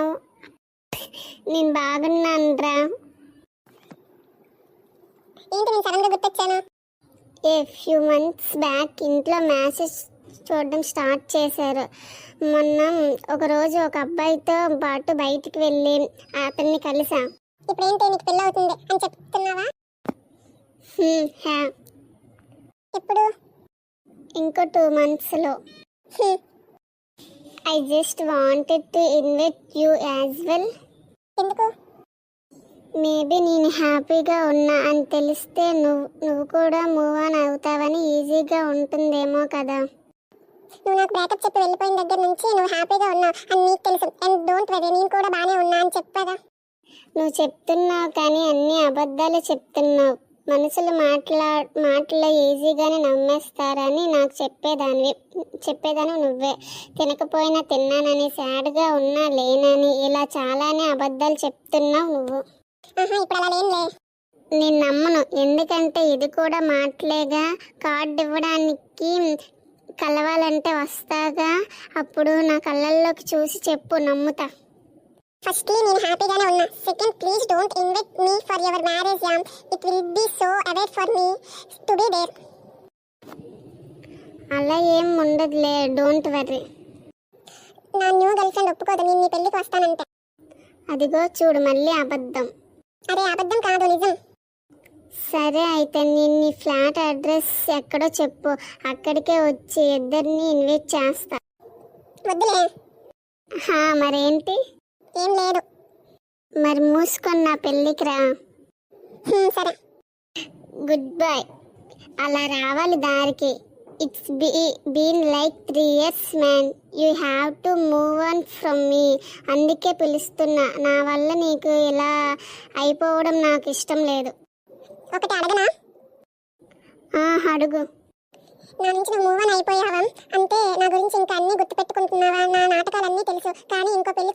ఉన్నావు? నేను బాగున్నానురా. ఏంటి నేను సడన్ గా గుర్తొచ్చాను? ఏ ఫ్యూ మంత్స్ బ్యాక్ ఇంట్లో మ్యాచెస్ చూడడం స్టార్ట్ చేశారు. మొన్న ఒకరోజు ఒక అబ్బాయితో పాటు బయటికి వెళ్ళి అతన్ని కలిసా. ఇప్పుడేంటి నీకు పెళ్ళి అవుతుంది అని చెప్తున్నావా? ఎప్పుడు? ఇంకో 2 monthsలో. I just wanted to invite you as well. ఎందుకు? మేబీ నేను హ్యాపీగా ఉన్నా అని తెలిస్తే నువ్వు కూడా మూవ్ ఆన్ అవుతావని ఈజీగా ఉంటుందేమో కదా. నువ్వు నాకు బ్రేకప్ చెప్పి వెళ్ళిపోయిన దగ్గర నుంచి నువ్వు హ్యాపీగా ఉన్నావు అని నీకు తెలుసు. అండ్ డోంట్ వరీ, నేను కూడా బాగానే ఉన్నా అని చెప్పాగా. నువ్వు చెప్తున్నావు కానీ అన్ని అబద్ధాలు చెప్తున్నావు. మనుషులు మాటల్లో ఈజీగానే నమ్మేస్తారని నాకు చెప్పేదాన్ని నువ్వే. తినకపోయినా తిన్నానని, సాడ్గా ఉన్నా లేనని, ఇలా చాలానే అబద్ధాలు చెప్తున్నావు నువ్వు. ఇప్పుడు అలా లేనులే. నేను నమ్మను, ఎందుకంటే ఇది కూడా మాటలేగా. కార్డు ఇవ్వడానికి కలవాలంటే వస్తాగా. అప్పుడు నా కళ్ళల్లోకి చూసి చెప్పు, నమ్ముతా. ఫస్ట్లీ నేను హ్యాపీగానే ఉన్నా. Second, please don't invite me for your marriage యామ్. It will be so aware for me to be there. అలా ఏం ఉండదులే, డోంట్ వర్రీ. నా న్యూ గర్ల్ ఫ్రెండ్ ఒప్పుకోదు నేను నీ పెళ్ళికి వస్తానంటే. అదిగో చూడు, మళ్ళీ అబద్ధం. అరే అబద్ధం కాదు, నిజం. సరే అయితే నేను నీ ఫ్లాట్ అడ్రస్ ఎక్కడో చెప్పు, అక్కడికే వచ్చి ఇద్దరిని ఇన్వైట్ చేస్తా. వద్దులే. మరేంటి? ఏం లేదు. మరి మూసుకొని నా పెళ్ళికి రా. సరే. Good bye. అలా రావాలి దారికి. It's been like 3 years man. You have to move on from me. అందుకే పిలుస్తున్నా. నా వల్ల నీకు ఇలా అయిపోవడం నాకు ఇష్టం లేదు. ఒకటి అడగనా? అడుగు. నా నుంచి నువ్వు మూవ్ ఆన్ అయిపోయావా? అంటే నా గురించి ఇంకా అన్నీ గుర్తుపెట్టుకుంటున్నావా? నా నాటకాలన్నీ తెలుసు, కానీ ఇంకో పెళ్లి